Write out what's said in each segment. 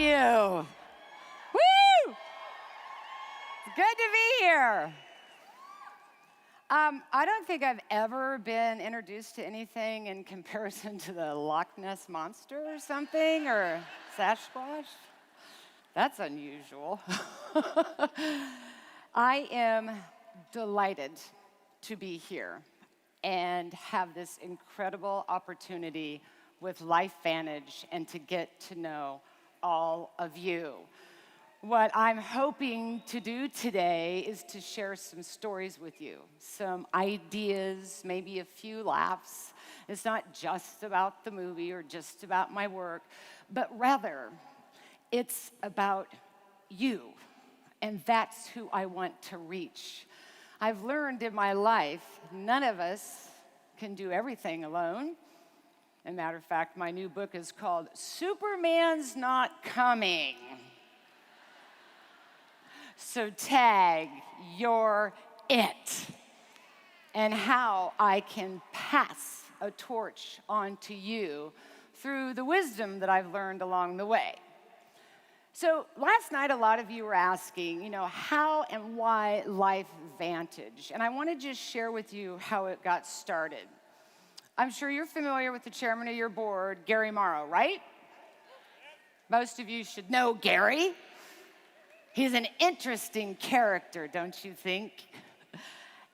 you? Woo! It's good to be here. I don't think I've ever been introduced to anything in comparison to the Loch Ness Monster or something, or Sasquatch. That's unusual. I am delighted to be here and have this incredible opportunity with LifeVantage and to get to know all of you. What I'm hoping to do today is to share some stories with you, some ideas, maybe a few laughs. It's not just about the movie or just about my work, but rather it's about you, and that's who I want to reach. I've learned in my life, none of us can do everything alone. As a matter of fact, my new book is called Superman's Not Coming. So tag you're it, and how I can pass a torch on to you through the wisdom that I've learned along the way. So last night, a lot of you were asking, how and why LifeVantage? And I want to just share with you how it got started. I'm sure you're familiar with the chairman of your board, Gary Morrow, right? Most of you should know Gary. He's an interesting character, don't you think?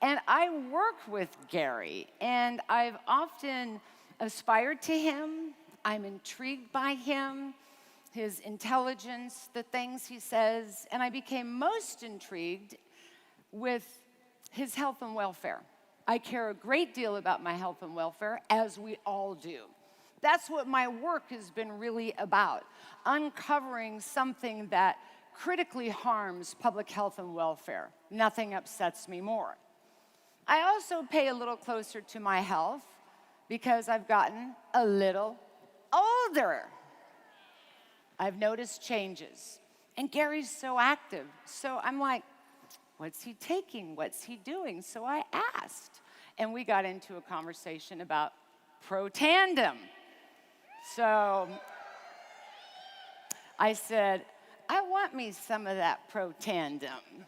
And I work with Gary, and I've often aspired to him. I'm intrigued by him, his intelligence, the things he says, and I became most intrigued with his health and welfare. I care a great deal about my health and welfare, as we all do. That's what my work has been really about, uncovering something that critically harms public health and welfare. Nothing upsets me more. I also pay a little closer to my health because I've gotten a little older. I've noticed changes, and Gary's so active. So I'm like, what's he taking? What's he doing? So I asked, and we got into a conversation about Protandim. So I said, I want me some of that Protandim.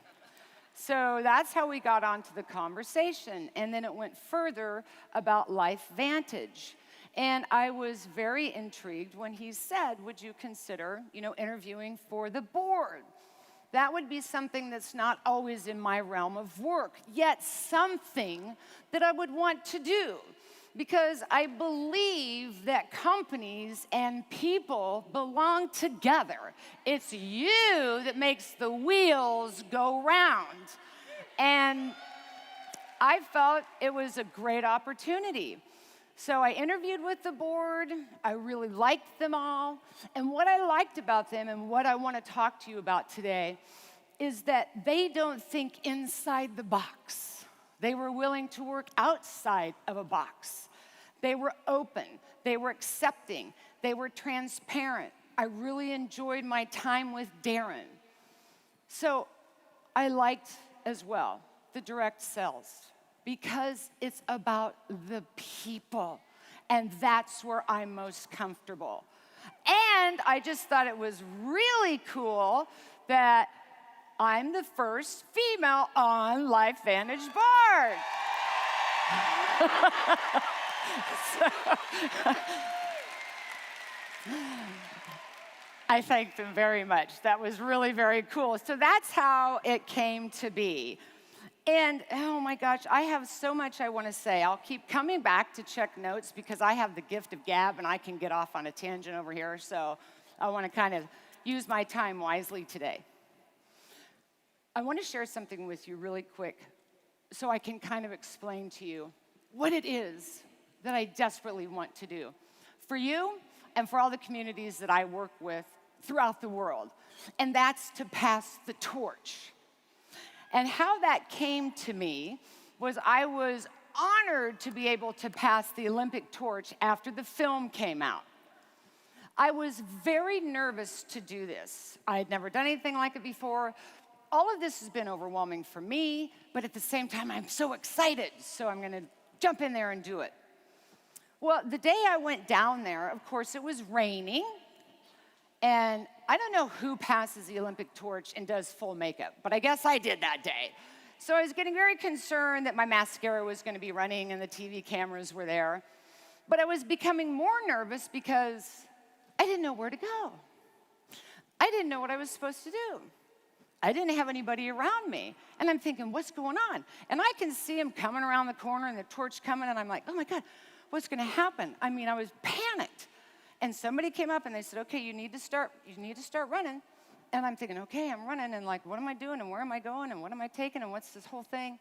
So that's how we got onto the conversation. And then it went further about LifeVantage. And I was very intrigued when he said, would you consider, interviewing for the board? That would be something that's not always in my realm of work, yet something that I would want to do. Because I believe that companies and people belong together. It's you that makes the wheels go round. And I felt it was a great opportunity. So I interviewed with the board. I really liked them all. And what I liked about them and what I want to talk to you about today is that they don't think inside the box. They were willing to work outside of a box. They were open. They were accepting. They were transparent. I really enjoyed my time with Darren. So I liked as well the direct sales because it's about the people. And that's where I'm most comfortable. And I just thought it was really cool that I'm the first female on LifeVantage board. I thank them very much. That was really very cool. So that's how it came to be. And oh my gosh, I have so much I want to say. I'll keep coming back to check notes because I have the gift of gab and I can get off on a tangent over here. So I want to kind of use my time wisely today. I want to share something with you really quick so I can kind of explain to you what it is that I desperately want to do for you and for all the communities that I work with throughout the world. And that's to pass the torch. And how that came to me was I was honored to be able to pass the Olympic torch after the film came out. I was very nervous to do this. I had never done anything like it before. All of this has been overwhelming for me, but at the same time, I'm so excited. So I'm going to jump in there and do it. Well, the day I went down there, of course, it was raining, and I don't know who passes the Olympic torch and does full makeup, but I guess I did that day. So I was getting very concerned that my mascara was going to be running and the TV cameras were there. But I was becoming more nervous because I didn't know where to go. I didn't know what I was supposed to do. I didn't have anybody around me. And I'm thinking, what's going on? And I can see him coming around the corner and the torch coming, and I'm like, oh my God, what's going to happen? I mean, I was panicked. And somebody came up and they said, okay, you need to start running. And I'm thinking, okay, I'm running, and like, what am I doing, and where am I going, and what am I taking, and what's this whole thing?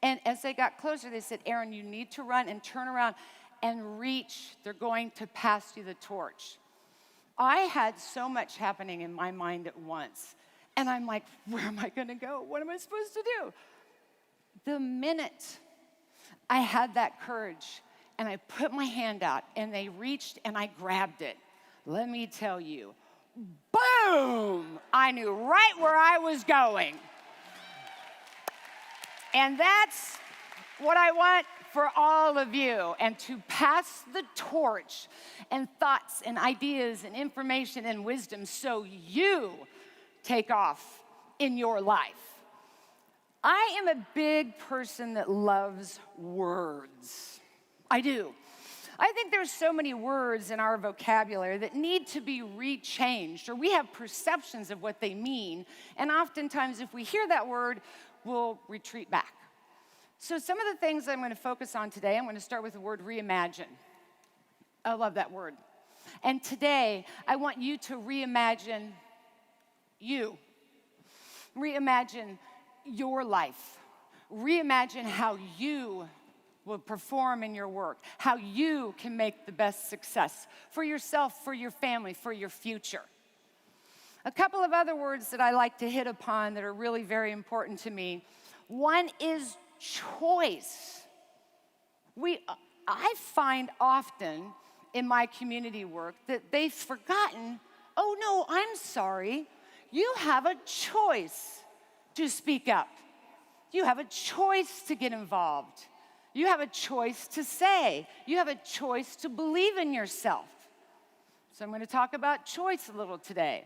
And as they got closer, they said, Erin, you need to run and turn around and reach. They're going to pass you the torch. I had so much happening in my mind at once. And I'm like, where am I going to go? What am I supposed to do? The minute I had that courage and I put my hand out and they reached and I grabbed it, let me tell you, boom! I knew right where I was going. And that's what I want for all of you, and to pass the torch and thoughts and ideas and information and wisdom so you take off in your life. I am a big person that loves words. I do. I think there's so many words in our vocabulary that need to be rechanged, or we have perceptions of what they mean, and oftentimes if we hear that word, we'll retreat back. So some of the things I'm going to focus on today, I'm going to start with the word reimagine. I love that word. And today, I want you to reimagine you. Reimagine your life. Reimagine how you will perform in your work, how you can make the best success for yourself, for your family, for your future. A couple of other words that I like to hit upon that are really very important to me. One is choice. I find often in my community work that they've forgotten, oh no, I'm sorry, you have a choice to speak up. You have a choice to get involved. You have a choice to say. You have a choice to believe in yourself. So I'm going to talk about choice a little today.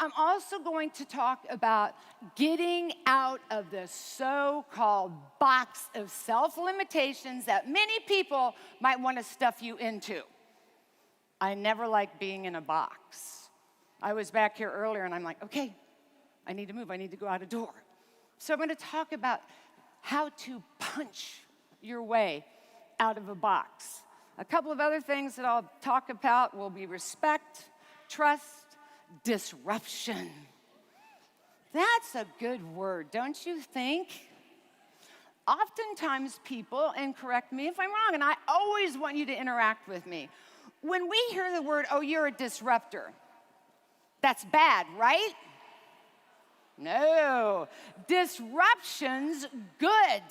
I'm also going to talk about getting out of the so-called box of self-limitations that many people might want to stuff you into. I never liked being in a box. I was back here earlier and I'm like, okay, I need to move. I need to go out a door. So I'm going to talk about how to punch your way out of a box. A couple of other things that I'll talk about will be respect, trust, disruption. That's a good word, don't you think? Oftentimes people, and correct me if I'm wrong, and I always want you to interact with me. When we hear the word, oh, you're a disruptor, that's bad, right? No. Disruption's good.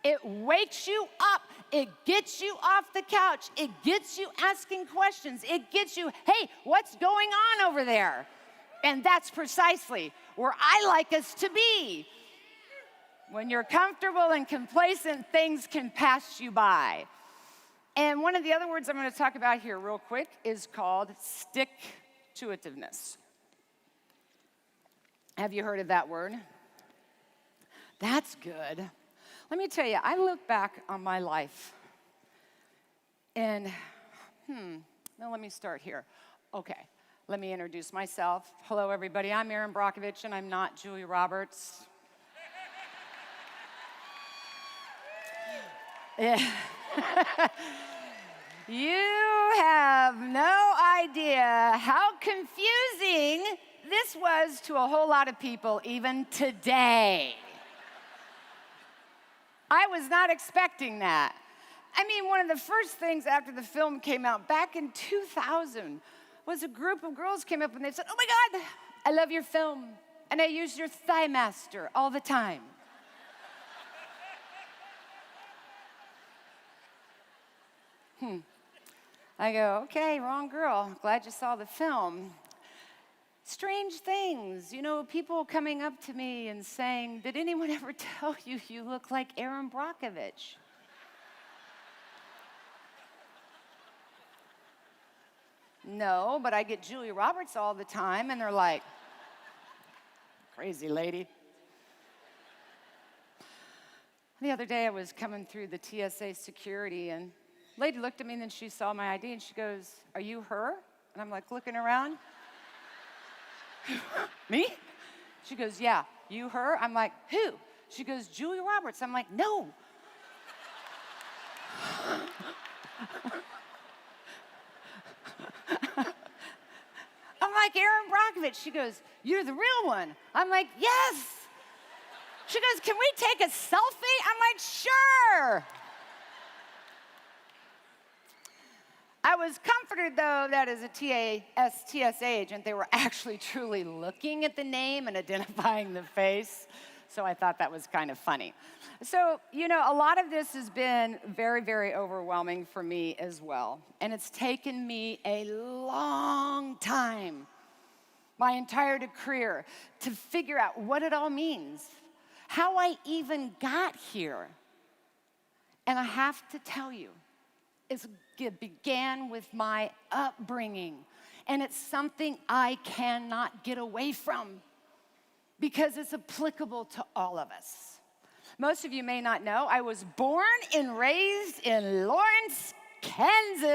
It wakes you up. It gets you off the couch. It gets you asking questions. It gets you, hey, what's going on over there? And that's precisely where I like us to be. When you're comfortable and complacent, things can pass you by. And one of the other words I'm going to talk about here real quick is called stick-to-itiveness. Have you heard of that word? That's good. Let me tell you, I look back on my life, and, now let me start here. Okay, let me introduce myself. Hello, everybody. I'm Erin Brockovich, and I'm not Julia Roberts. Yeah. You have no idea how confusing this was to a whole lot of people even today. I was not expecting that. I mean, one of the first things after the film came out back in 2000 was a group of girls came up and they said, oh my God, I love your film, and I use your Thigh Master all the time. I go, okay, wrong girl. Glad you saw the film. Strange things, people coming up to me and saying, did anyone ever tell you you look like Erin Brockovich? No, but I get Julia Roberts all the time, and they're like, crazy lady. The other day, I was coming through the TSA security, and a lady looked at me, and then she saw my ID, and she goes, are you her? And I'm like looking around. Me? She goes, yeah, you her? I'm like, who? She goes, Julia Roberts. I'm like, no. I'm like, Erin Brockovich. She goes, you're the real one. I'm like, yes. She goes, can we take a selfie? I'm like, sure. I was comforted, though, that as a TSA agent, they were actually truly looking at the name and identifying the face. So I thought that was kind of funny. So, you know, a lot of this has been very, very overwhelming for me as well. And it's taken me a long time, my entire career, to figure out what it all means, how I even got here. And I have to tell you, it began with my upbringing. And it's something I cannot get away from because it's applicable to all of us. Most of you may not know, I was born and raised in Lawrence, Kansas.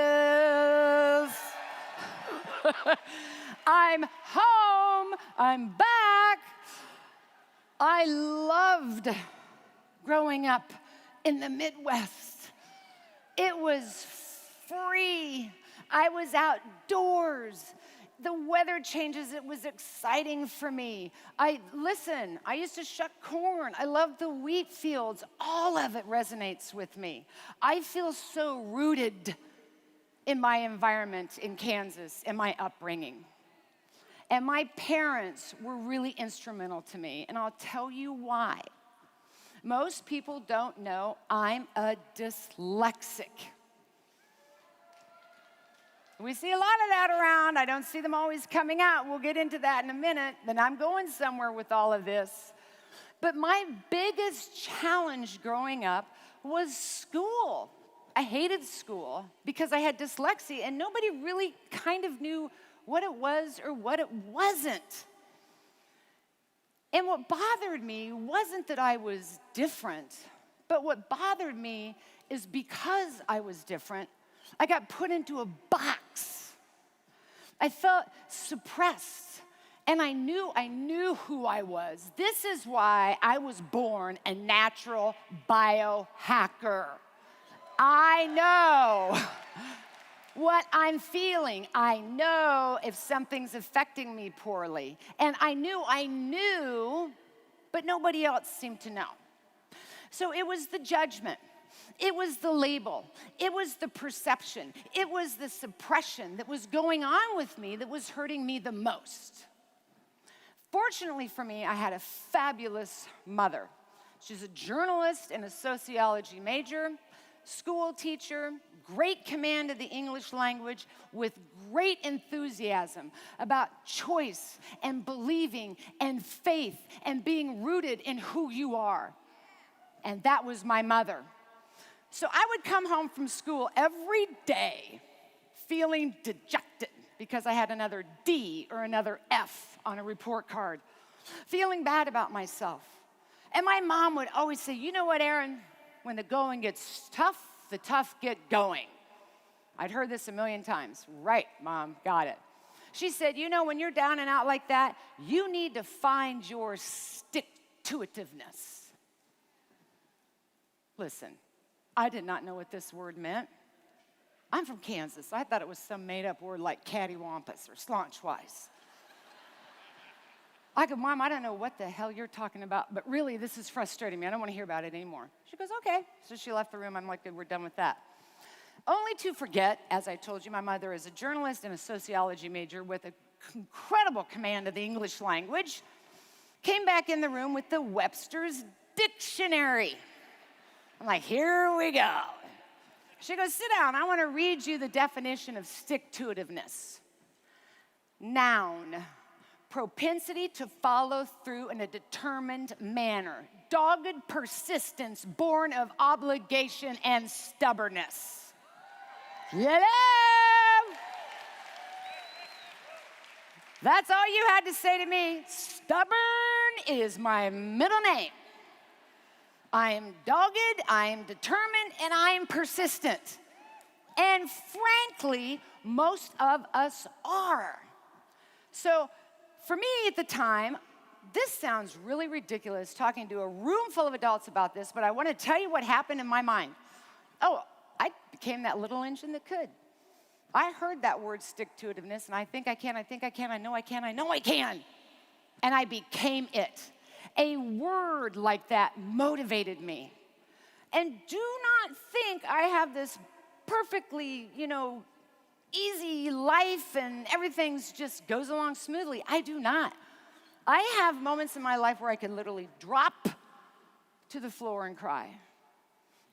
I'm home, I'm back. I loved growing up in the Midwest. It was free. I was outdoors. The weather changes, it was exciting for me. I used to shuck corn. I love the wheat fields. All of it resonates with me. I feel so rooted in my environment in Kansas, in my upbringing. And my parents were really instrumental to me, and I'll tell you why. Most people don't know I'm a dyslexic. We see a lot of that around. I don't see them always coming out. We'll get into that in a minute. Then I'm going somewhere with all of this. But my biggest challenge growing up was school. I hated school because I had dyslexia, and nobody really kind of knew what it was or what it wasn't. And what bothered me wasn't that I was different, but what bothered me is because I was different, I got put into a box. I felt suppressed, and I knew who I was. This is why I was born a natural biohacker. I know what I'm feeling. I know if something's affecting me poorly. And I knew, but nobody else seemed to know. So it was the judgment. It was the label. It was the perception. It was the suppression that was going on with me that was hurting me the most. Fortunately for me, I had a fabulous mother. She's a journalist and a sociology major, school teacher, great command of the English language with great enthusiasm about choice and believing and faith and being rooted in who you are. And that was my mother. So I would come home from school every day feeling dejected because I had another D or another F on a report card, feeling bad about myself. And my mom would always say, you know what, Erin, when the going gets tough, the tough get going. I'd heard this a million times. Right, Mom, got it. She said, you know, when you're down and out like that, you need to find your stick-to-itiveness. Listen, I did not know what this word meant. I'm from Kansas. I thought it was some made-up word like cattywampus or slaunchwise. I go, Mom, I don't know what the hell you're talking about, but really, this is frustrating me. I don't want to hear about it anymore. She goes, okay. So she left the room. I'm like, we're done with that. Only to forget, as I told you, my mother is a journalist and a sociology major with an incredible command of the English language, came back in the room with the Webster's Dictionary. I'm like, here we go. She goes, sit down. I want to read you the definition of stick-to-itiveness. Noun, propensity to follow through in a determined manner. Dogged persistence born of obligation and stubbornness. Hello? That's all you had to say to me. Stubborn is my middle name. I am dogged, I am determined, and I am persistent. And frankly, most of us are. So for me at the time, this sounds really ridiculous talking to a room full of adults about this, but I want to tell you what happened in my mind. Oh, I became that little engine that could. I heard that word stick-to-itiveness, and I think I can, I know I can, I know I can. And I became it. A word like that motivated me. And do not think I have this perfectly, easy life and everything's just goes along smoothly. I do not. I have moments in my life where I can literally drop to the floor and cry.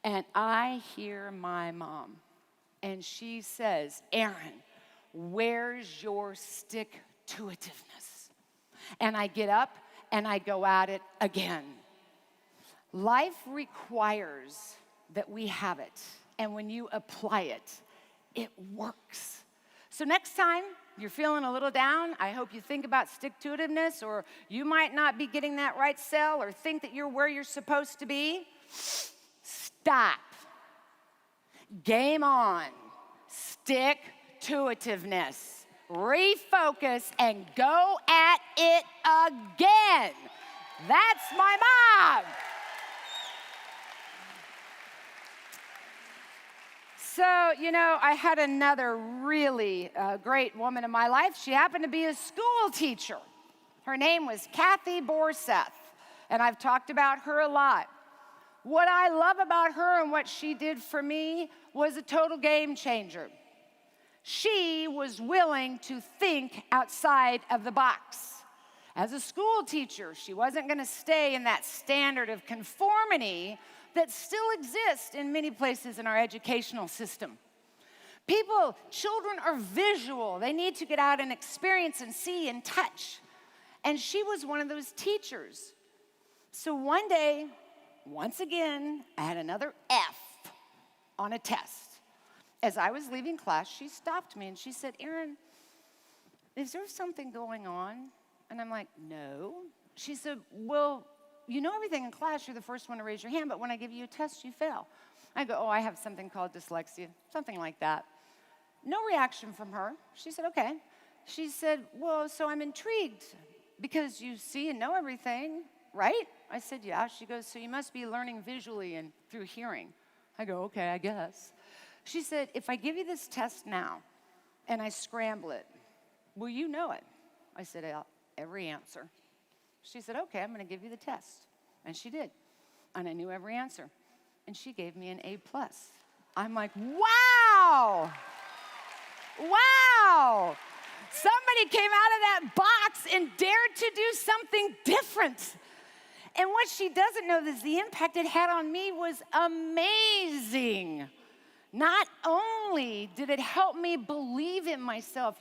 And I hear my mom, and she says, Erin, where's your stick-to-itiveness? And I get up and I go at it again. Life requires that we have it, and when you apply it, it works. So next time you're feeling a little down, I hope you think about stick-to-itiveness, or you might not be getting that right cell or think that you're where you're supposed to be. Stop. Game on. Stick-to-itiveness. Refocus and go at it again. That's my mom. So, I had another really great woman in my life. She happened to be a school teacher. Her name was Kathy Borseth, and I've talked about her a lot. What I love about her and what she did for me was a total game changer. She was willing to think outside of the box. As a school teacher, she wasn't going to stay in that standard of conformity that still exists in many places in our educational system. Children are visual. They need to get out and experience and see and touch. And she was one of those teachers. So one day, once again, I had another F on a test. As I was leaving class, she stopped me and she said, Erin, is there something going on? And I'm like, no. She said, well, you know everything in class. You're the first one to raise your hand, but when I give you a test, you fail. I go, oh, I have something called dyslexia, something like that. No reaction from her. She said, okay. She said, well, so I'm intrigued because you see and know everything, right? I said, yeah. She goes, so you must be learning visually and through hearing. I go, okay, I guess. She said, if I give you this test now and I scramble it, will you know it? I said, every answer. She said, okay, I'm going to give you the test. And she did. And I knew every answer. And she gave me an A+. I'm like, wow! Wow! Somebody came out of that box and dared to do something different. And what she doesn't know is the impact it had on me was amazing. Not only did it help me believe in myself,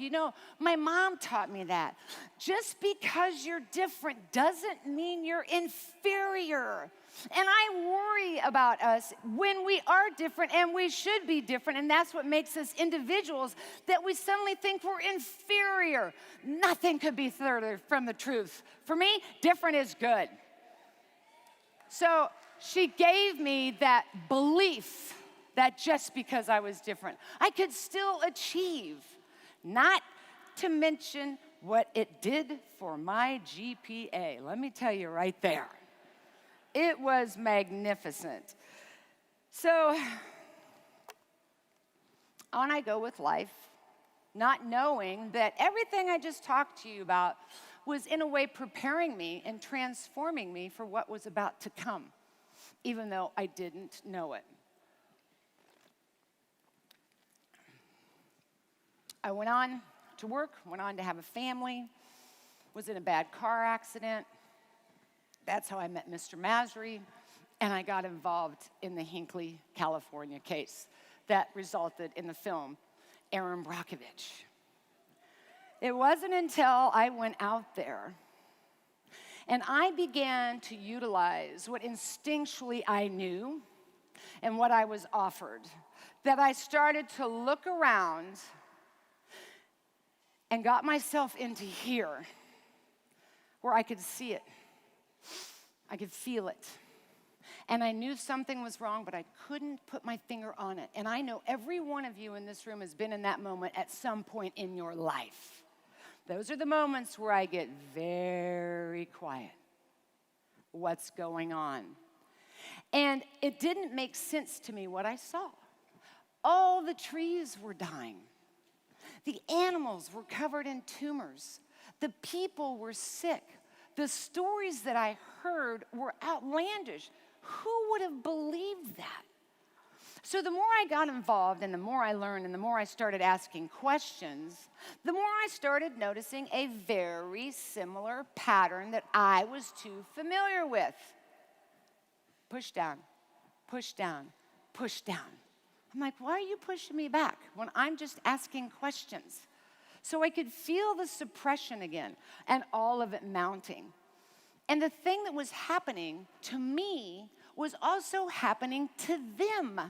my mom taught me that. Just because you're different doesn't mean you're inferior. And I worry about us when we are different, and we should be different, and that's what makes us individuals, that we suddenly think we're inferior. Nothing could be further from the truth. For me, different is good. So she gave me that belief that just because I was different, I could still achieve, not to mention what it did for my GPA. Let me tell you right there. It was magnificent. So on I go with life, not knowing that everything I just talked to you about was in a way preparing me and transforming me for what was about to come, even though I didn't know it. I went on to work, went on to have a family, was in a bad car accident. That's how I met Mr. Masry, and I got involved in the Hinckley, California case that resulted in the film Erin Brockovich. It wasn't until I went out there and I began to utilize what instinctually I knew and what I was offered that I started to look around and got myself into here where I could see it. I could feel it. And I knew something was wrong, but I couldn't put my finger on it. And I know every one of you in this room has been in that moment at some point in your life. Those are the moments where I get very quiet. What's going on? And it didn't make sense to me what I saw. All the trees were dying. The animals were covered in tumors. The people were sick. The stories that I heard were outlandish. Who would have believed that? So the more I got involved and the more I learned and the more I started asking questions, the more I started noticing a very similar pattern that I was too familiar with. Push down, push down, push down. I'm like, why are you pushing me back when I'm just asking questions? So I could feel the suppression again and all of it mounting. And the thing that was happening to me was also happening to them.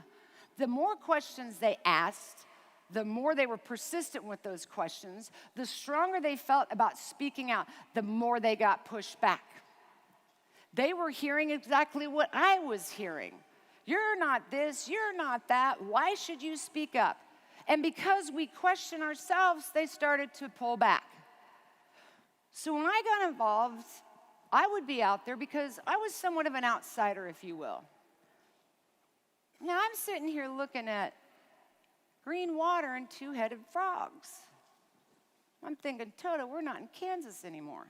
The more questions they asked, the more they were persistent with those questions, the stronger they felt about speaking out, the more they got pushed back. They were hearing exactly what I was hearing. You're not this, you're not that, why should you speak up? And because we question ourselves, they started to pull back. So when I got involved, I would be out there because I was somewhat of an outsider, if you will. Now I'm sitting here looking at green water and two-headed frogs. I'm thinking, Toto, we're not in Kansas anymore.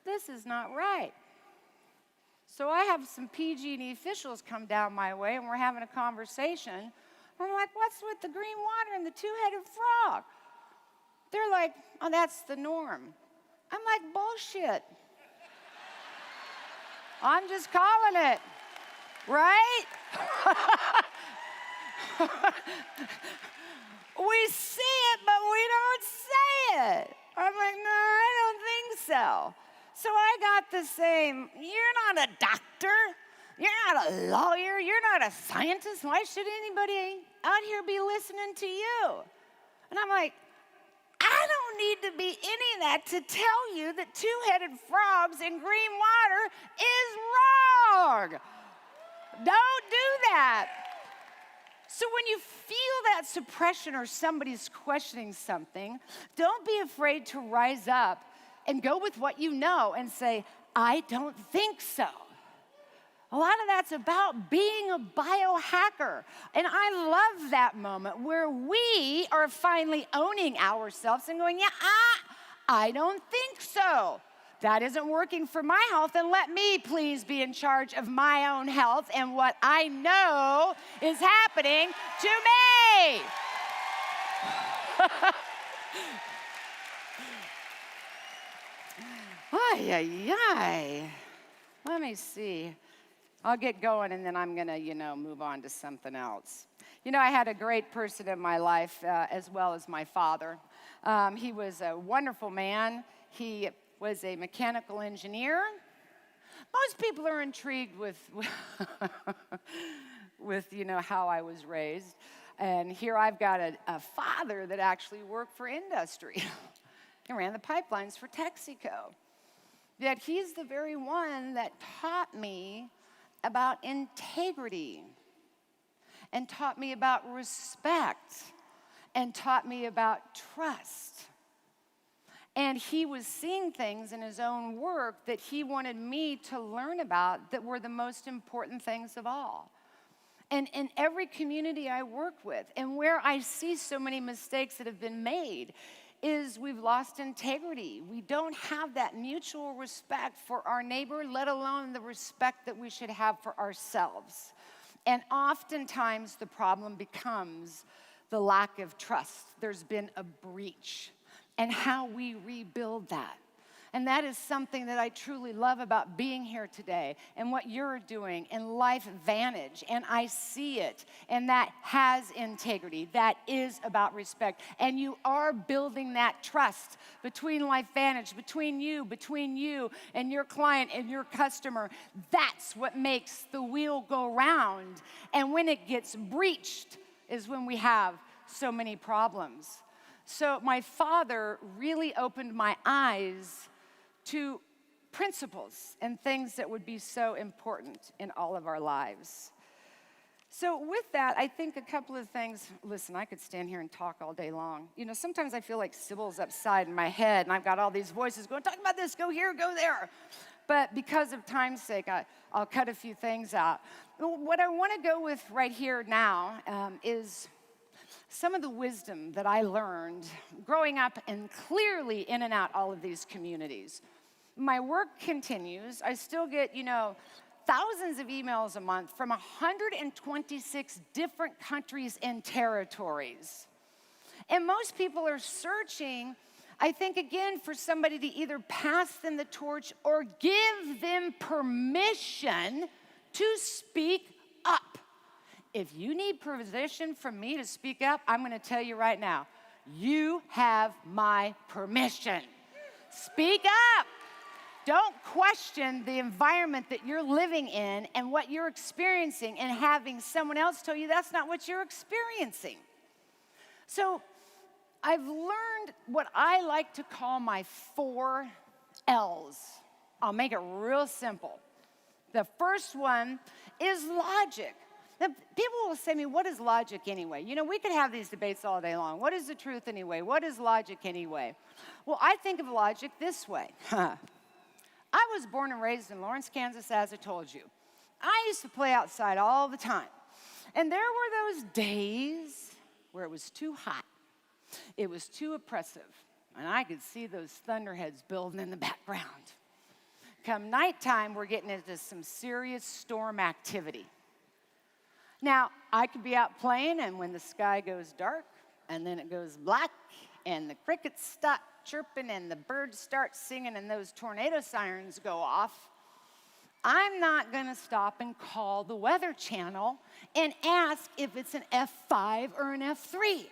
This is not right. So I have some PG&E officials come down my way, and we're having a conversation. I'm like, what's with the green water and the two-headed frog? They're like, oh, that's the norm. I'm like, bullshit. I'm just calling it, right? We see it, but we don't say it. I'm like, no, I don't think so. So I got the same, you're not a doctor, you're not a lawyer, you're not a scientist. Why should anybody out here be listening to you? And I'm like, I don't need to be any of that to tell you that two-headed frogs in green water is wrong. Don't do that. So when you feel that suppression or somebody's questioning something, don't be afraid to rise up and go with what you know and say, I don't think so. A lot of that's about being a biohacker. And I love that moment where we are finally owning ourselves and going, yeah, I don't think so. That isn't working for my health, and let me please be in charge of my own health and what I know is happening to me. Ay, ay, ay. Let me see. I'll get going, and then I'm going to, move on to something else. I had a great person in my life, as well as my father. He was a wonderful man. He was a mechanical engineer. Most people are intrigued with how I was raised. And here I've got a father that actually worked for industry. He ran the pipelines for Texaco. Yet he's the very one that taught me about integrity and taught me about respect and taught me about trust. And he was seeing things in his own work that he wanted me to learn about that were the most important things of all. And in every community I work with, and where I see so many mistakes that have been made, is we've lost integrity. We don't have that mutual respect for our neighbor, let alone the respect that we should have for ourselves. And oftentimes the problem becomes the lack of trust. There's been a breach, and how we rebuild that. And that is something that I truly love about being here today and what you're doing in LifeVantage. And I see it. And that has integrity. That is about respect. And you are building that trust between LifeVantage, between you and your client and your customer. That's what makes the wheel go round. And when it gets breached is when we have so many problems. So my father really opened my eyes to principles and things that would be so important in all of our lives. So with that, I think a couple of things. Listen, I could stand here and talk all day long. You know, sometimes I feel like Sybil's upside in my head, and I've got all these voices going, talk about this, go here, go there. But because of time's sake, I'll cut a few things out. What I want to go with right here now is some of the wisdom that I learned growing up and clearly in and out all of these communities. My work continues. I still get, thousands of emails a month from 126 different countries and territories. And most people are searching, I think, again, for somebody to either pass them the torch or give them permission to speak up. If you need permission from me to speak up, I'm going to tell you right now, you have my permission. Speak up. Don't question the environment that you're living in and what you're experiencing and having someone else tell you that's not what you're experiencing. So I've learned what I like to call my 4 L's. I'll make it real simple. The first one is logic. Now, people will say to me, what is logic anyway? We could have these debates all day long. What is the truth anyway? What is logic anyway? Well, I think of logic this way. I was born and raised in Lawrence, Kansas, as I told you. I used to play outside all the time. And there were those days where it was too hot. It was too oppressive. And I could see those thunderheads building in the background. Come nighttime, we're getting into some serious storm activity. Now, I could be out playing, and when the sky goes dark, and then it goes black, and the crickets stop chirping, and the birds start singing, and those tornado sirens go off, I'm not going to stop and call the Weather Channel and ask if it's an F5 or an F3,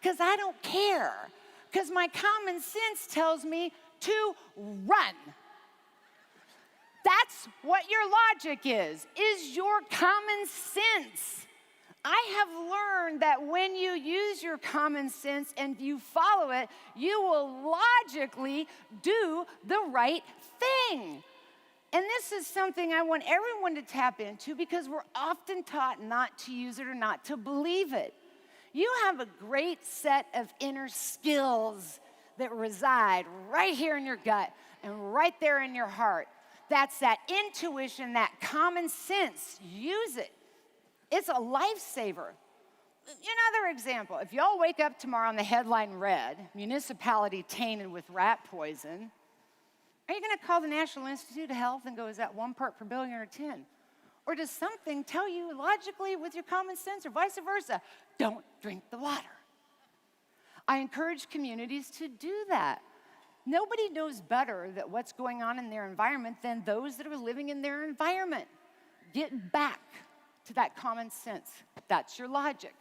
because I don't care, because my common sense tells me to run. That's what your logic is your common sense. I have learned that when you use your common sense and you follow it, you will logically do the right thing. And this is something I want everyone to tap into because we're often taught not to use it or not to believe it. You have a great set of inner skills that reside right here in your gut and right there in your heart. That's that intuition, that common sense. Use it. It's a lifesaver. Another example, if y'all wake up tomorrow and the headline read, municipality tainted with rat poison, are you going to call the National Institute of Health and go, is that 1 part per billion or 10? Or does something tell you logically with your common sense or vice versa, don't drink the water? I encourage communities to do that. Nobody knows better that what's going on in their environment than those that are living in their environment. Get back to that common sense. That's your logic.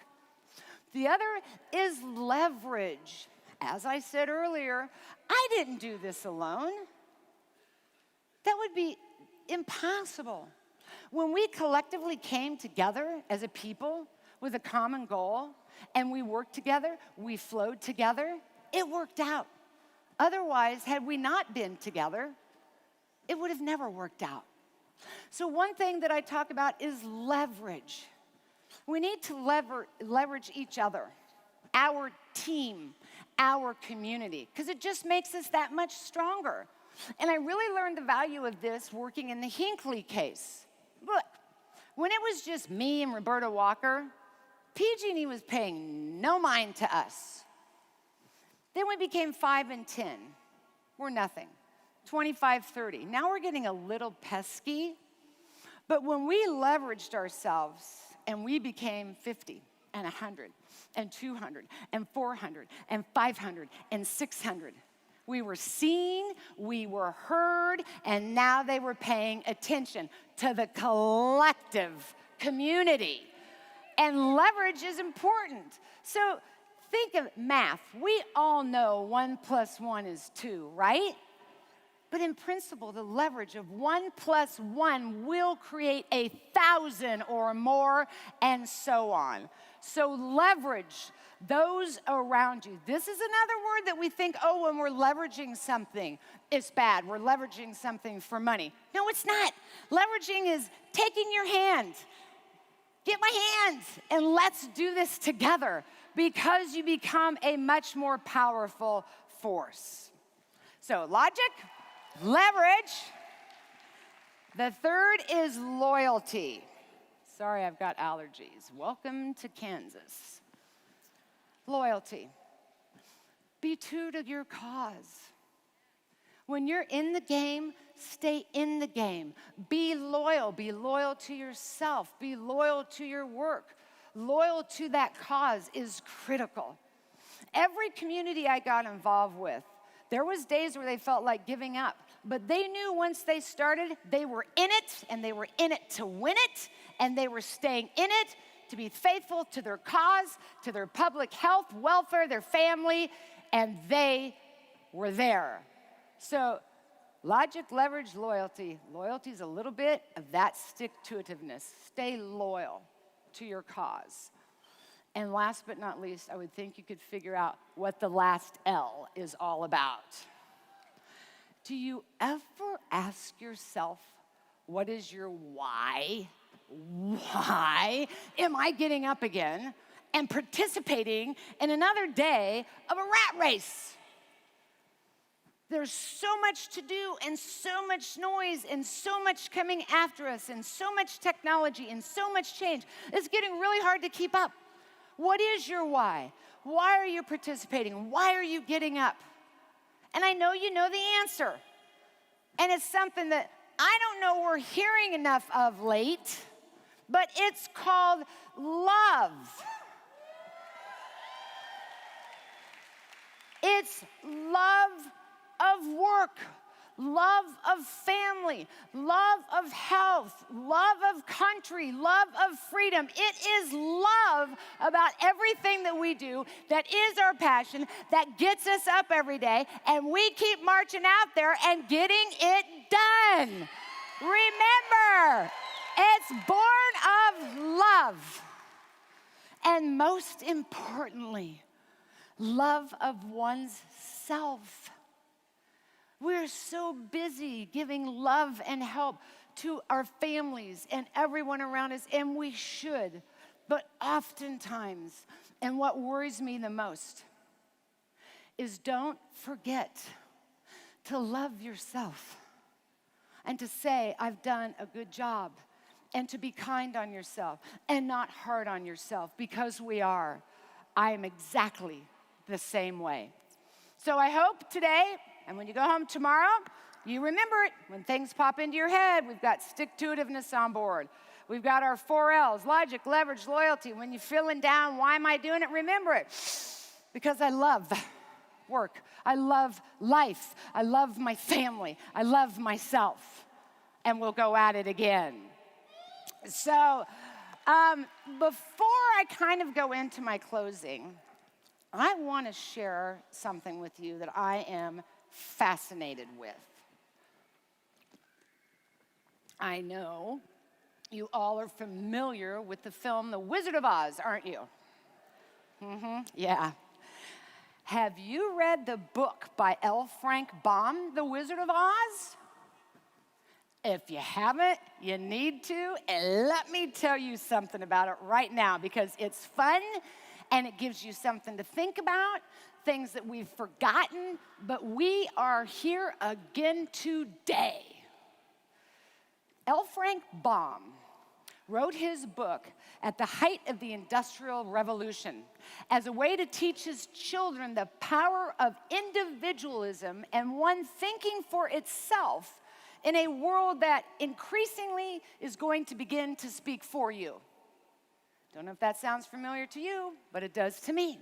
The other is leverage. As I said earlier, I didn't do this alone. That would be impossible. When we collectively came together as a people with a common goal and we worked together, we flowed together, it worked out. Otherwise, had we not been together, it would have never worked out. So one thing that I talk about is leverage. We need to leverage each other, our team, our community, because it just makes us that much stronger. And I really learned the value of this working in the Hinckley case. Look, when it was just me and Roberta Walker, PG&E was paying no mind to us. Then we became 5 and 10. We're nothing. 25, 30. Now we're getting a little pesky. But when we leveraged ourselves and we became 50 and 100 and 200 and 400 and 500 and 600, we were seen, we were heard, and now they were paying attention to the collective community. And leverage is important. So think of math. We all know 1 + 1 is 2, right? But in principle, the leverage of 1 + 1 will create 1,000 or more, and so on. So leverage those around you. This is another word that we think, oh, when we're leveraging something, it's bad. We're leveraging something for money. No, it's not. Leveraging is taking your hand, get my hand, and let's do this together, because you become a much more powerful force. So logic, leverage. The third is loyalty. Sorry, I've got allergies. Welcome to Kansas. Loyalty. Be true to your cause. When you're in the game, stay in the game. Be loyal. Be loyal to yourself. Be loyal to your work. Loyal to that cause is critical. Every community I got involved with, there was days where they felt like giving up, but they knew once they started, they were in it, and they were in it to win it, and they were staying in it to be faithful to their cause, to their public health, welfare, their family, and they were there. So logic, leverage, loyalty. Loyalty is a little bit of that stick-to-itiveness. Stay loyal to your cause. And last but not least, I would think you could figure out what the last L is all about. Do you ever ask yourself, what is your why? Why am I getting up again and participating in another day of a rat race? There's so much to do, and so much noise, and so much coming after us, and so much technology, and so much change. It's getting really hard to keep up. What is your why? Why are you participating? Why are you getting up? And I know you know the answer. And it's something that I don't know we're hearing enough of late, but it's called love. It's love of work, love of family, love of health, love of country, love of freedom. It is love about everything that we do that is our passion, that gets us up every day, and we keep marching out there and getting it done. Remember, it's born of love. And most importantly, love of one's self. We're so busy giving love and help to our families and everyone around us, and we should. But oftentimes, and what worries me the most, is don't forget to love yourself and to say, I've done a good job, and to be kind on yourself and not hard on yourself, because we are. I am exactly the same way. So I hope today, and when you go home tomorrow, you remember it. When things pop into your head, we've got stick-to-itiveness on board. We've got our 4 L's, logic, leverage, loyalty. When you're feeling down, why am I doing it? Remember it. Because I love work. I love life. I love my family. I love myself. And we'll go at it again. So before I kind of go into my closing, I want to share something with you that I am fascinated with. I know you all are familiar with the film The Wizard of Oz, aren't you? Yeah. Have you read the book by L. Frank Baum, The Wizard of Oz? If you haven't, you need to, and let me tell you something about it right now, because it's fun and it gives you something to think about, things that we've forgotten, but we are here again today. L. Frank Baum wrote his book at the height of the Industrial Revolution as a way to teach his children the power of individualism and one thinking for itself in a world that increasingly is going to begin to speak for you. Don't know if that sounds familiar to you, but it does to me.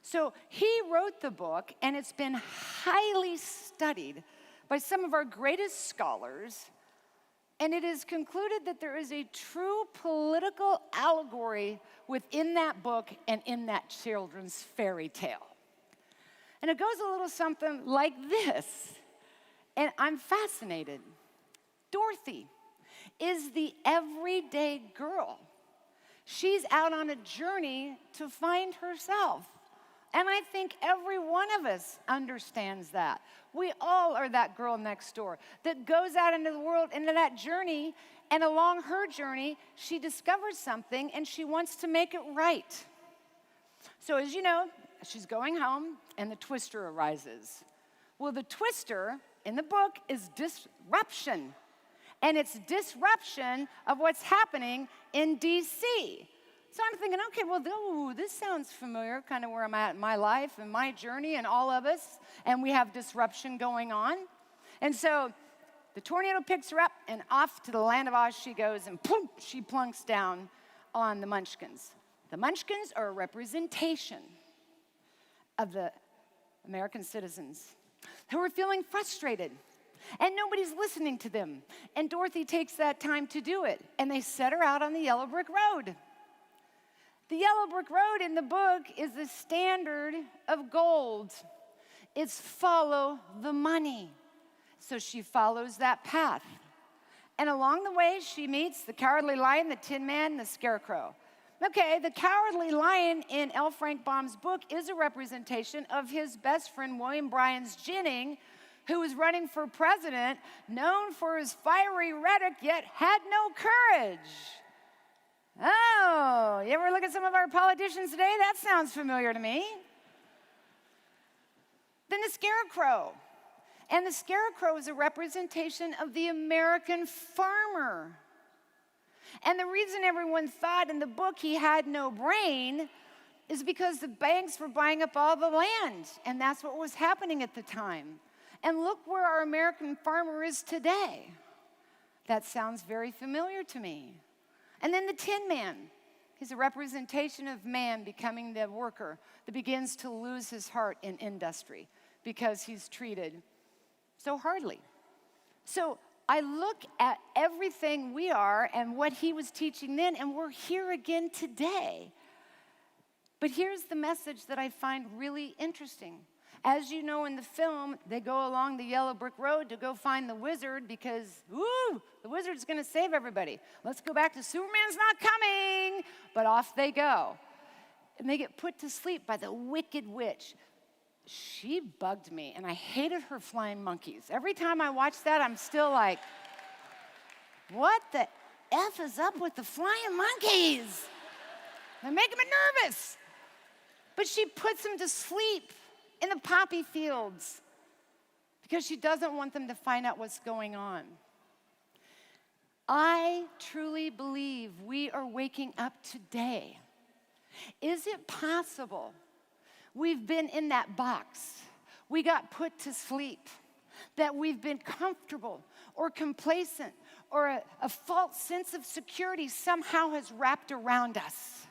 So he wrote the book, and it's been highly studied by some of our greatest scholars, and it is concluded that there is a true political allegory within that book and in that children's fairy tale. And it goes a little something like this. And I'm fascinated. Dorothy is the everyday girl. She's out on a journey to find herself. And I think every one of us understands that. We all are that girl next door that goes out into the world, into that journey, and along her journey, she discovers something and she wants to make it right. So as you know, she's going home and the twister arises. Well, the twister in the book is disruption. And it's disruption of what's happening in D.C. So I'm thinking, okay, well, this sounds familiar, kind of where I'm at in my life and my journey and all of us, and we have disruption going on. And so the tornado picks her up, and off to the land of Oz she goes, and boom, she plunks down on the Munchkins. The Munchkins are a representation of the American citizens who are feeling frustrated. And nobody's listening to them. And Dorothy takes that time to do it. And they set her out on the yellow brick road. The yellow brick road in the book is the standard of gold. It's follow the money. So she follows that path. And along the way, she meets the Cowardly Lion, the Tin Man, and the Scarecrow. Okay, the Cowardly Lion in L. Frank Baum's book is a representation of his best friend, William Bryan's Jennings, who was running for president, known for his fiery rhetoric, yet had no courage. Oh, you ever look at some of our politicians today? That sounds familiar to me. Then the Scarecrow. And the Scarecrow is a representation of the American farmer. And the reason everyone thought in the book he had no brain is because the banks were buying up all the land. And that's what was happening at the time. And look where our American farmer is today. That sounds very familiar to me. And then the Tin Man. He's a representation of man becoming the worker that begins to lose his heart in industry because he's treated so hardly. So I look at everything we are and what he was teaching then, and we're here again today. But here's the message that I find really interesting. As you know in the film, they go along the yellow brick road to go find the wizard because, the wizard's going to save everybody. Let's go back to Superman's not coming. But off they go. And they get put to sleep by the wicked witch. She bugged me, and I hated her flying monkeys. Every time I watch that, I'm still like, what the F is up with the flying monkeys? They're making me nervous. But she puts them to sleep in the poppy fields because she doesn't want them to find out what's going on. I truly believe we are waking up today. Is it possible we've been in that box, we got put to sleep, that we've been comfortable or complacent or a false sense of security somehow has wrapped around us?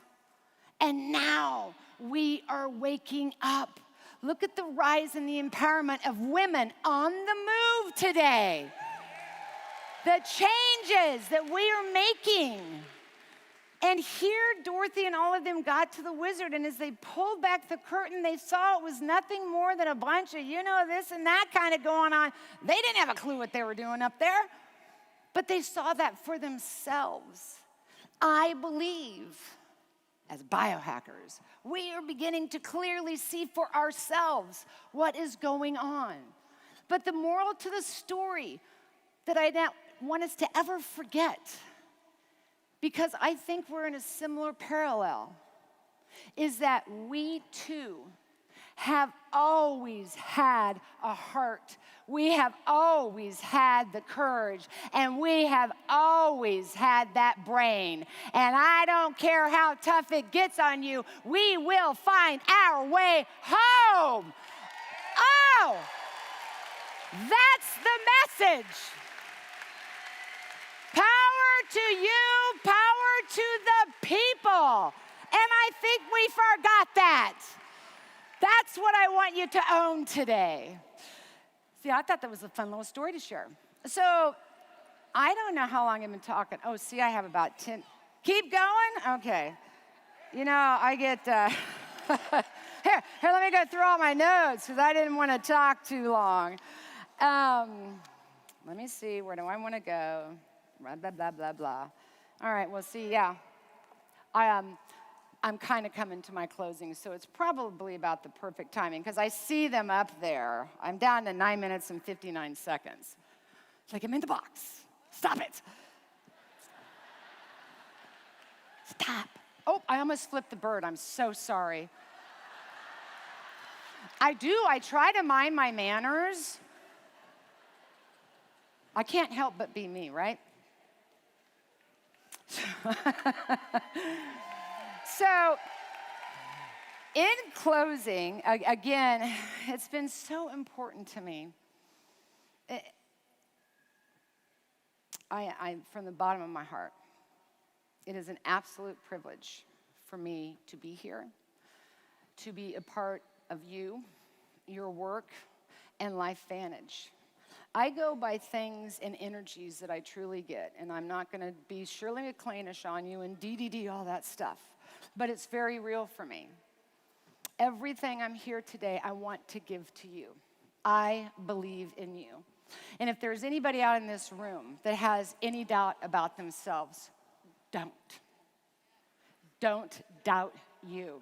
And now we are waking up. Look at the rise in the empowerment of women on the move today. The changes that we are making. And here Dorothy and all of them got to the wizard, and as they pulled back the curtain, they saw it was nothing more than a bunch of, this and that kind of going on. They didn't have a clue what they were doing up there, but they saw that for themselves. I believe, as biohackers, we are beginning to clearly see for ourselves what is going on. But the moral to the story that I don't want us to ever forget, because I think we're in a similar parallel, is that we too have always had a heart. We have always had the courage, and we have always had that brain. And I don't care how tough it gets on you, we will find our way home. Oh, that's the message. Power to you, power to the people. And I think we forgot that. That's what I want you to own today. See, I thought that was a fun little story to share. So, I don't know how long I've been talking. Oh, see, I have about 10. Keep going? Okay. I get, here, let me go through all my notes because I didn't want to talk too long. Let me see, where do I want to go? Blah, blah, blah, blah, blah. All right, well, see, yeah. I'm kind of coming to my closing, so it's probably about the perfect timing, because I see them up there. I'm down to 9 minutes and 59 seconds. It's like, I'm in the box. Stop it. Stop. Oh, I almost flipped the bird. I'm so sorry. I try to mind my manners. I can't help but be me, right? So, in closing, again, it's been so important to me. From the bottom of my heart, it is an absolute privilege for me to be here, to be a part of you, your work, and LifeVantage. I go by things and energies that I truly get, and I'm not going to be Shirley MacLaine-ish on you and DDD, all that stuff, but it's very real for me. Everything I'm here today, I want to give to you. I believe in you. And if there's anybody out in this room that has any doubt about themselves, don't. Don't doubt you.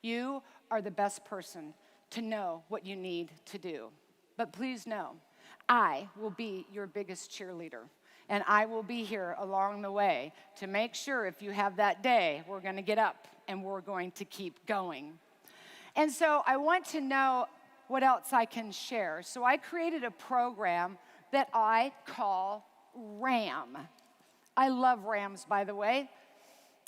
You are the best person to know what you need to do. But please know, I will be your biggest cheerleader. And I will be here along the way to make sure if you have that day, we're going to get up and we're going to keep going. And so I want to know what else I can share. So I created a program that I call RAM. I love rams, by the way.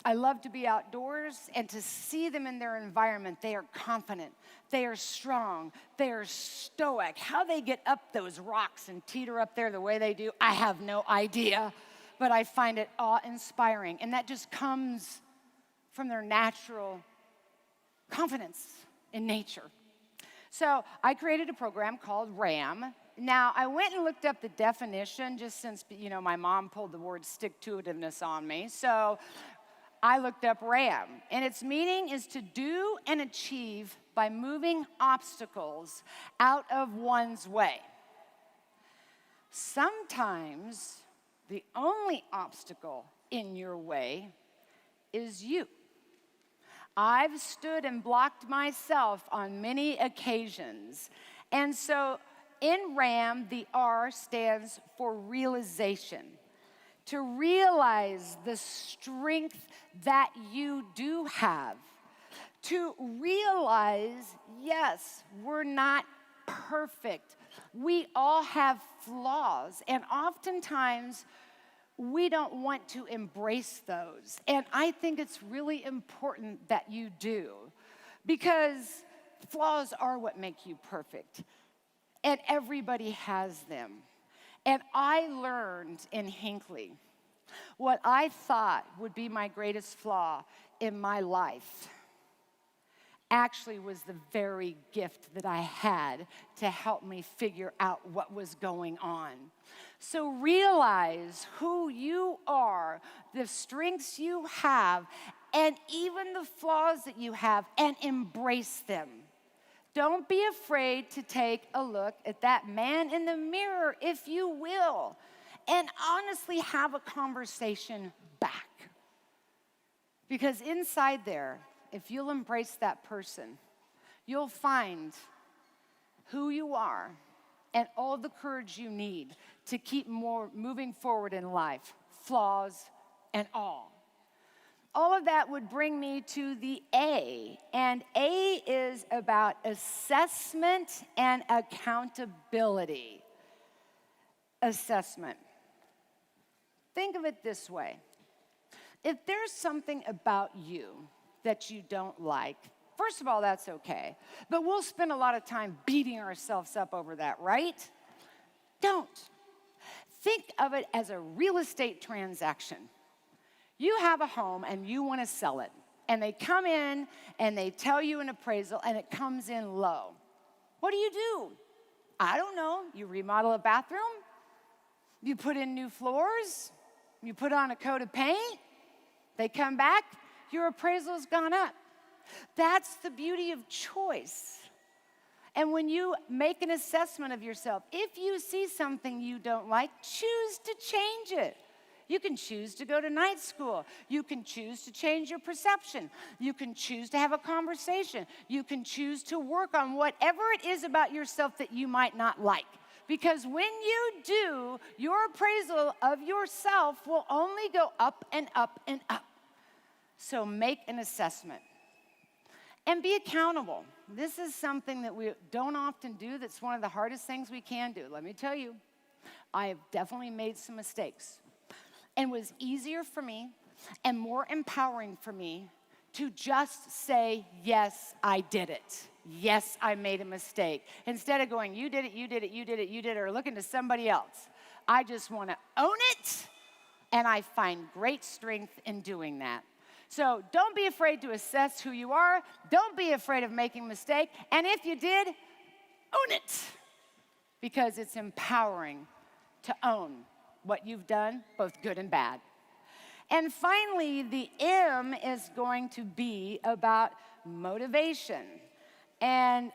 I love to be outdoors and to see them in their environment. They are confident. They are strong. They are stoic. How they get up those rocks and teeter up there the way they do, I have no idea. But I find it awe-inspiring. And that just comes from their natural confidence in nature. So I created a program called RAM. Now, I went and looked up the definition just since, my mom pulled the word stick-to-itiveness on me. So I looked up RAM, and its meaning is to do and achieve by moving obstacles out of one's way. Sometimes the only obstacle in your way is you. I've stood and blocked myself on many occasions. And so in RAM, the R stands for realization. To realize the strength that you do have. To realize, yes, we're not perfect. We all have flaws, and oftentimes we don't want to embrace those. And I think it's really important that you do, because flaws are what make you perfect, and everybody has them. And I learned in Hinckley what I thought would be my greatest flaw in my life actually was the very gift that I had to help me figure out what was going on. So realize who you are, the strengths you have, and even the flaws that you have, and embrace them. Don't be afraid to take a look at that man in the mirror, if you will, and honestly have a conversation back. Because inside there, if you'll embrace that person, you'll find who you are and all the courage you need to keep moving forward in life, flaws and all. All of that would bring me to the A, and A is about assessment and accountability. Assessment. Think of it this way. If there's something about you that you don't like, first of all, that's okay. But we'll spend a lot of time beating ourselves up over that, right? Don't. Think of it as a real estate transaction. You have a home and you want to sell it. And they come in and they tell you an appraisal and it comes in low. What do? I don't know. You remodel a bathroom. You put in new floors. You put on a coat of paint. They come back. Your appraisal's gone up. That's the beauty of choice. And when you make an assessment of yourself, if you see something you don't like, choose to change it. You can choose to go to night school. You can choose to change your perception. You can choose to have a conversation. You can choose to work on whatever it is about yourself that you might not like. Because when you do, your appraisal of yourself will only go up and up and up. So make an assessment. And be accountable. This is something that we don't often do. That's one of the hardest things we can do. Let me tell you, I have definitely made some mistakes. And it was easier for me and more empowering for me to just say, yes, I did it. Yes, I made a mistake. Instead of going, you did it, you did it, you did it, you did it, or looking to somebody else. I just want to own it, and I find great strength in doing that. So don't be afraid to assess who you are. Don't be afraid of making a mistake. And if you did, own it. Because it's empowering to own what you've done, both good and bad. And finally, the M is going to be about motivation. And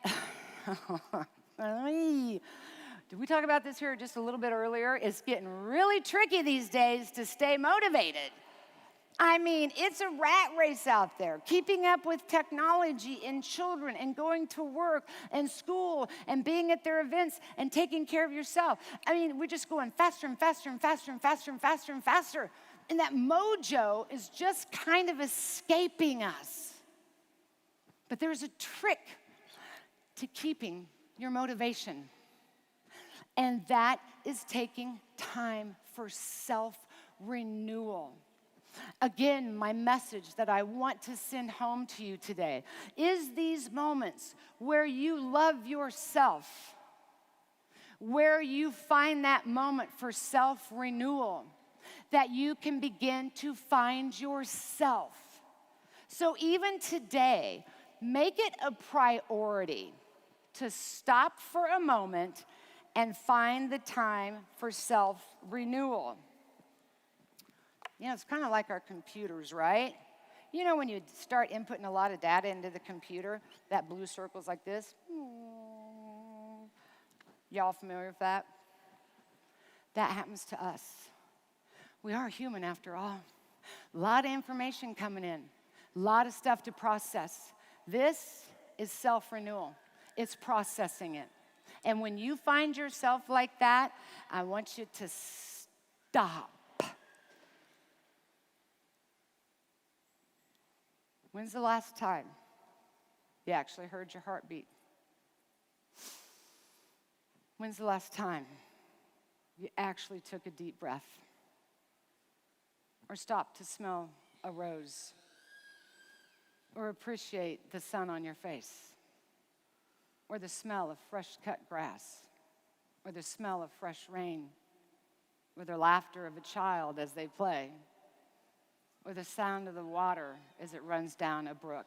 did we talk about this here just a little bit earlier? It's getting really tricky these days to stay motivated. I mean, it's a rat race out there, keeping up with technology and children and going to work and school and being at their events and taking care of yourself. I mean, we're just going faster and faster and faster and faster and faster and faster. And that mojo is just kind of escaping us. But there's a trick to keeping your motivation. And that is taking time for self-renewal. Again, my message that I want to send home to you today is these moments where you love yourself, where you find that moment for self-renewal, that you can begin to find yourself. So even today, make it a priority to stop for a moment and find the time for self-renewal. You know, it's kind of like our computers, right? You know, when you start inputting a lot of data into the computer, that blue circle's like this. Y'all familiar with that? That happens to us. We are human after all. A lot of information coming in, a lot of stuff to process. This is self-renewal. It's processing it. And when you find yourself like that, I want you to stop. When's the last time you actually heard your heartbeat? When's the last time you actually took a deep breath? Or stopped to smell a rose? Or appreciate the sun on your face? Or the smell of fresh cut grass? Or the smell of fresh rain? Or the laughter of a child as they play? Or the sound of the water as it runs down a brook?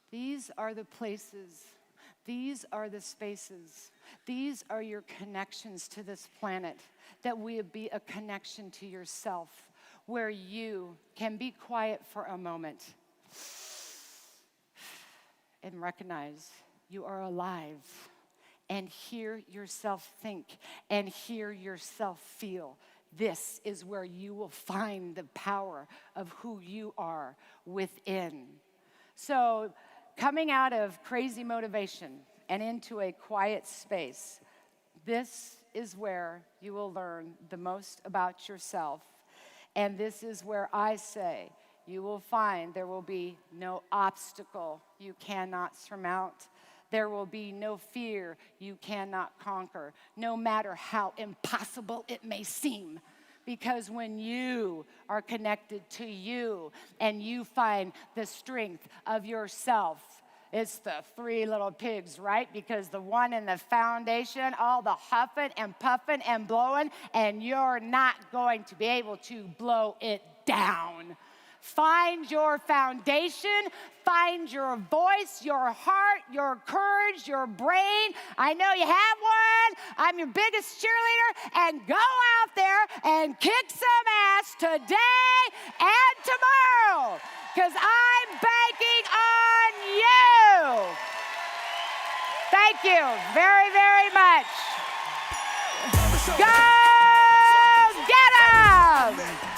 These are the places, these are the spaces, these are your connections to this planet, that will be a connection to yourself, where you can be quiet for a moment and recognize you are alive, and hear yourself think and hear yourself feel. This is where you will find the power of who you are within. So, coming out of crazy motivation and into a quiet space, this is where you will learn the most about yourself. And this is where I say you will find there will be no obstacle you cannot surmount. There will be no fear you cannot conquer, no matter how impossible it may seem. Because when you are connected to you and you find the strength of yourself, it's the three little pigs, right? Because the one in the foundation, all the huffing and puffing and blowing, and you're not going to be able to blow it down. Find your foundation, find your voice, your heart, your courage, your brain. I know you have one. I'm your biggest cheerleader. And go out there and kick some ass today and tomorrow, because I'm banking on you. Thank you very, very much. Go get 'em!